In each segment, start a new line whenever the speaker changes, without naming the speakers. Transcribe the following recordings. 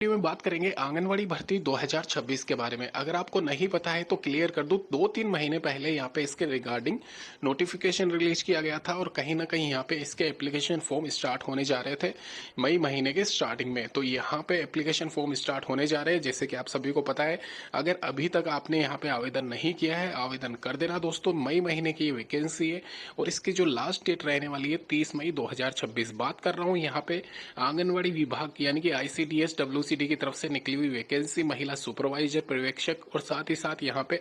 Video में बात करेंगे आंगनवाड़ी भर्ती 2026 के बारे में। अगर आपको नहीं पता है तो क्लियर कर दूं, 2-3 महीने पहले यहाँ पे इसके रिगार्डिंग नोटिफिकेशन रिलीज किया गया था और कहीं ना कहीं यहाँ पे इसके एप्लीकेशन फॉर्म स्टार्ट होने जा रहे थे मई महीने के स्टार्टिंग में। तो यहाँ पे एप्लीकेशन फॉर्म स्टार्ट होने जा रहे हैं, जैसे कि आप सभी को पता है। अगर अभी तक आपने यहाँ पे आवेदन नहीं किया है, आवेदन कर देना दोस्तों। मई महीने की ये वैकेंसी है और इसकी जो लास्ट डेट रहने वाली है 30 मई 2026। बात कर रहा हूँ यहाँ पे आंगनवाड़ी विभाग यानी कि ICDS WCD की तरफ से निकली हुई वैकेंसी महिला सुपरवाइजर पर्यवेक्षक और साथ ही साथ यहाँ पे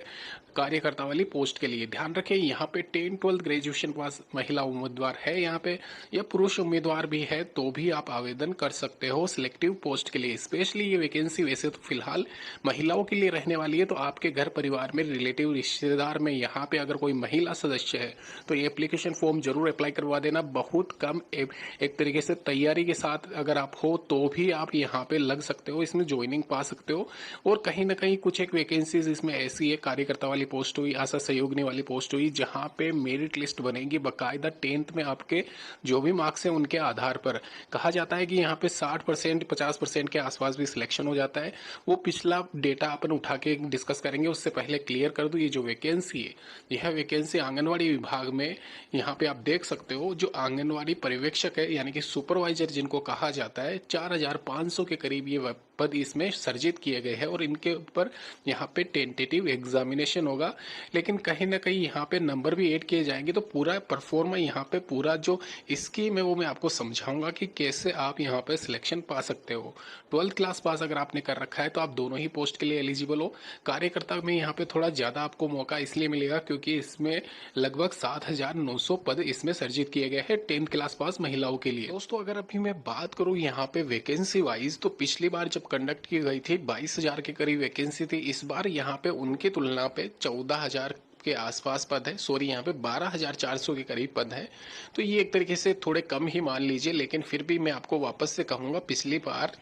कार्यकर्ता वाली पोस्ट के लिए। ध्यान रखें यहाँ पे 10-12 ग्रेजुएशन पास महिला उम्मीदवार है यहाँ पे, या पुरुष उम्मीदवार भी है तो भी आप आवेदन कर सकते हो सिलेक्टिव पोस्ट के लिए। स्पेशली ये वैकेंसी वैसे तो फिलहाल महिलाओं के लिए रहने वाली है, तो आपके घर परिवार में रिलेटिव रिश्तेदार में यहाँ पे अगर कोई महिला सदस्य है तो ये एप्लीकेशन फॉर्म जरूर अप्लाई करवा देना। बहुत कम एक तरीके से तैयारी के साथ अगर आप हो तो भी आप यहाँ पे लग सकते हो, इसमें ज्वाइनिंग पा सकते हो। और कहीं ना कहीं कुछ एक वैकेंसीज इसमें ऐसी है, कार्यकर्ता वाली पोस्ट हुई, आशा सहयोगिनी वाली पोस्ट हुई, जहां पे मेरिट लिस्ट बनेगी बाकायदा 10th में आपके जो भी मार्क्स हैं उनके आधार पर। कहा जाता है कि यहाँ पे 60% 50% के आसपास भी सिलेक्शन हो जाता है। वो पिछला डेटा अपन उठा के डिस्कस करेंगे, उससे पहले क्लियर कर दूं ये जो वैकेंसी है, यह वैकेंसी आंगनवाड़ी विभाग में यहाँ पे आप देख सकते हो। जो आंगनवाड़ी पर्यवेक्षक है यानी कि सुपरवाइजर जिनको कहा जाता है, 4500 के करीब ये पद इसमें सर्जित किए गए हैं और इनके ऊपर यहाँ पे टेंटेटिव एग्जामिनेशन होगा। लेकिन कहीं ना कहीं यहाँ पे नंबर भी ऐड किए जाएंगे, तो पूरा परफॉर्मा यहाँ पे पूरा जो स्कीम है वो मैं आपको समझाऊंगा कि कैसे आप यहाँ पे सिलेक्शन पा सकते हो। 12th क्लास पास अगर आपने कर रखा है तो आप दोनों ही पोस्ट के लिए एलिजिबल हो। कार्यकर्ता में यहाँ पे थोड़ा ज्यादा आपको मौका इसलिए मिलेगा क्योंकि इसमें लगभग 7900 पद इसमें सर्जित किए गए हैं 10th क्लास पास महिलाओं के लिए। दोस्तों अगर अभी मैं बात करूं यहाँ पे वैकेंसी वाइज, तो पिछली बार जब कंडक्ट की गई थी 22,000 के करीब वैकेंसी थी। इस बार यहाँ पे उनकी तुलना पे 14,000 के आसपास पद है, सॉरी यहाँ पे 12,400 के करीब पद है। तो ये एक तरीके से थोड़े कम ही मान लीजिए, लेकिन फिर भी मैं आपको वापस से कहूंगा पिछली बार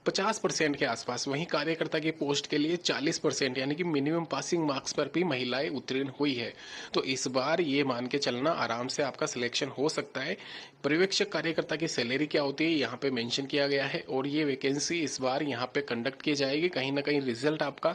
50% के आसपास, वहीं कार्यकर्ता की पोस्ट के लिए 40% यानी कि मिनिमम पासिंग मार्क्स पर भी महिलाएं उत्तीर्ण हुई है। तो इस बार ये मान के चलना आराम से आपका सिलेक्शन हो सकता है। पर्यवेक्षक कार्यकर्ता की सैलरी क्या होती है यहाँ पे मेंशन किया गया है और ये वैकेंसी इस बार यहाँ पे कंडक्ट की जाएगी। कहीं ना कहीं रिजल्ट आपका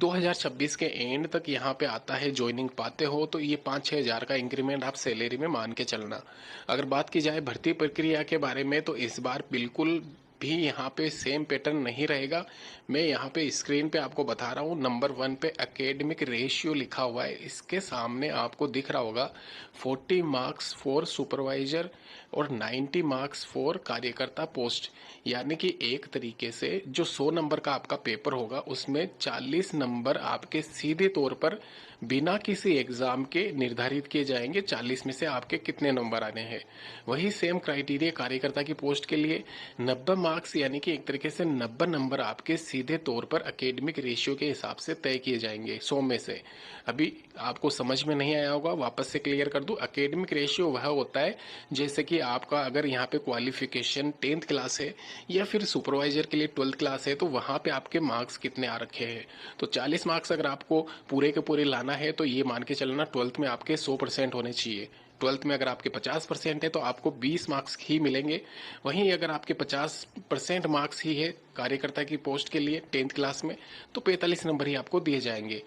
2026 के एंड तक यहाँ पे आता है। ज्वाइनिंग पाते हो तो ये 5-6 हजार का इंक्रीमेंट आप सैलरी में मान के चलना। अगर बात की जाए भर्ती प्रक्रिया के बारे में, तो इस बार बिल्कुल भी यहाँ पे सेम पैटर्न नहीं रहेगा। मैं यहाँ पे स्क्रीन पे आपको बता रहा हूँ, नंबर 1 पे एकेडमिक रेशियो लिखा हुआ है, इसके सामने आपको दिख रहा होगा 40 मार्क्स फॉर सुपरवाइजर और 90 मार्क्स फॉर कार्यकर्ता पोस्ट। यानी कि एक तरीके से जो 100 नंबर का आपका पेपर होगा उसमें 40 नंबर आपके सीधे तौर पर बिना किसी एग्जाम के निर्धारित किए जाएंगे। 40 में से आपके कितने नंबर आने हैं। वही सेम क्राइटेरिया कार्यकर्ता की पोस्ट के लिए 90 मार्क्स यानी कि एक तरीके से 90 नंबर आपके सीधे तौर पर एकेडमिक रेशियो के हिसाब से तय किए जाएंगे 100 में से। अभी आपको समझ में नहीं आया होगा, वापस से क्लियर कर दूं। एकेडमिक रेशियो वह होता है जैसे कि आपका अगर यहाँ पे क्वालिफिकेशन 10th क्लास है या फिर सुपरवाइजर के लिए 12th क्लास है, तो वहां पे आपके मार्क्स कितने आ रखे हैं। तो 40 मार्क्स अगर आपको पूरे के पूरे लाना है तो ये मान के चलना 12th में आपके 100% होने चाहिए। 12th में अगर आपके 50% है तो आपको 20 मार्क्स ही मिलेंगे। वहीं अगर आपके 50% मार्क्स ही है कार्यकर्ता की पोस्ट के लिए 10th क्लास में, तो 45 नंबर ही आपको दिए जाएंगे।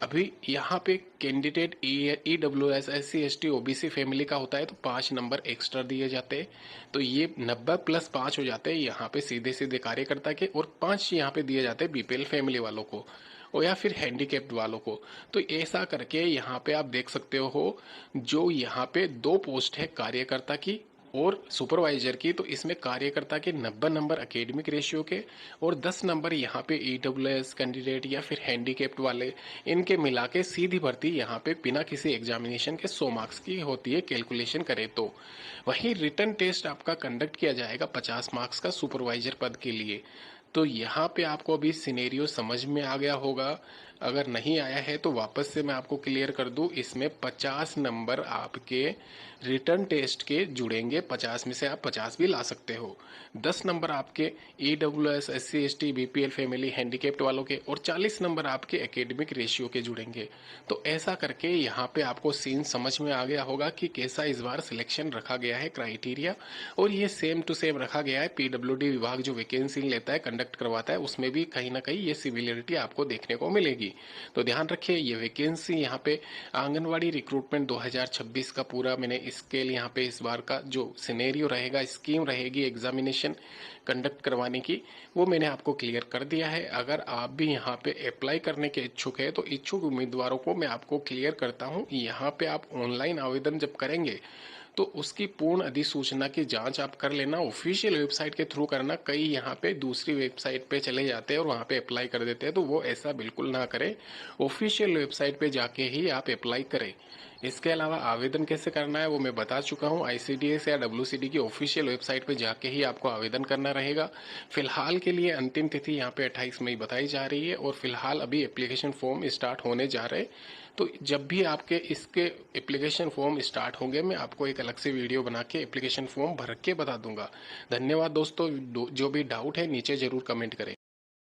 अभी यहाँ पे candidate EWS SC ST OBC family का होता है तो 5 नंबर एक्स्ट्रा दिए जाते हैं। तो ये 90 + 5 हो जाते हैं यहाँ पे सीधे सीधे कार्यकर्ता के, और 5 यहाँ पे दिए जाते हैं BPL फैमिली वालों को और या फिर हैंडीकैप्ड वालों को। तो ऐसा करके यहाँ पे आप देख सकते हो, जो यहाँ पे 2 पोस्ट है कार्यकर्ता की और सुपरवाइजर की, तो इसमें कार्यकर्ता के 90 नंबर एकेडमिक रेशियो के और 10 नंबर यहाँ पे EWS कैंडिडेट या फिर हैंडीकैप्ड वाले, इनके मिला के सीधी भर्ती यहाँ पे बिना किसी एग्जामिनेशन के 100 मार्क्स की होती है कैलकुलेशन करें तो। वहीं रिटर्न टेस्ट आपका कंडक्ट किया जाएगा 50 मार्क्स का सुपरवाइजर पद के लिए। तो यहाँ पे आपको अभी सिनेरियो समझ में आ गया होगा। अगर नहीं आया है तो वापस से मैं आपको क्लियर कर दूं, इसमें 50 नंबर आपके रिटर्न टेस्ट के जुड़ेंगे। 50 में से आप 50 भी ला सकते हो। 10 नंबर आपके EWS, SC ST BPL family handicapped वालों के, और 40 नंबर आपके एकेडमिक रेशियो के जुड़ेंगे। तो ऐसा करके यहाँ पे आपको सीन समझ में आ गया होगा कि कैसा इस बार सिलेक्शन रखा गया है, क्राइटेरिया। और ये सेम टू सेम रखा गया है। PWD विभाग जो वैकेंसी लेता है, कंडक्ट करवाता है, उसमें भी कहीं ना कहीं ये सिमिलरिटी आपको देखने को मिलेगी। तो ध्यान रखिए, ये वैकेंसी यहाँ पे आंगनवाड़ी रिक्रूटमेंट 2026 का पूरा मैंने स्केल यहाँ पे इस बार का जो सिनेरियो रहेगा, स्कीम रहेगी एग्जामिनेशन कंडक्ट करवाने की, वो मैंने आपको क्लियर कर दिया है। अगर आप भी यहाँ पे अप्लाई करने के इच्छुक है तो इच्छुक उम्मीदवारों को मैं आपको क्लियर करता हूँ, यहाँ पे आप ऑनलाइन आवेदन जब करेंगे तो उसकी पूर्ण अधिसूचना की जांच आप कर लेना। ऑफिशियल वेबसाइट के थ्रू करना। कई यहाँ पे दूसरी वेबसाइट पे चले जाते हैं और वहाँ पे अप्लाई कर देते हैं, तो वो ऐसा बिल्कुल ना करें। ऑफिशियल वेबसाइट पे जाके ही आप अप्लाई करें। इसके अलावा आवेदन कैसे करना है वो मैं बता चुका हूँ। ICDS या WCD की ऑफिशियल वेबसाइट पे जाके ही आपको आवेदन करना रहेगा। फिलहाल के लिए अंतिम तिथि यहाँ पे 28 मई बताई जा रही है, और फिलहाल अभी एप्लीकेशन फॉर्म स्टार्ट होने जा रहे हैं। तो जब भी आपके इसके एप्लीकेशन फॉर्म स्टार्ट होंगे, मैं आपको एक अलग से वीडियो बना के एप्लीकेशन फॉर्म भर के बता दूंगा। धन्यवाद दोस्तों। जो भी डाउट है नीचे जरूर कमेंट करें।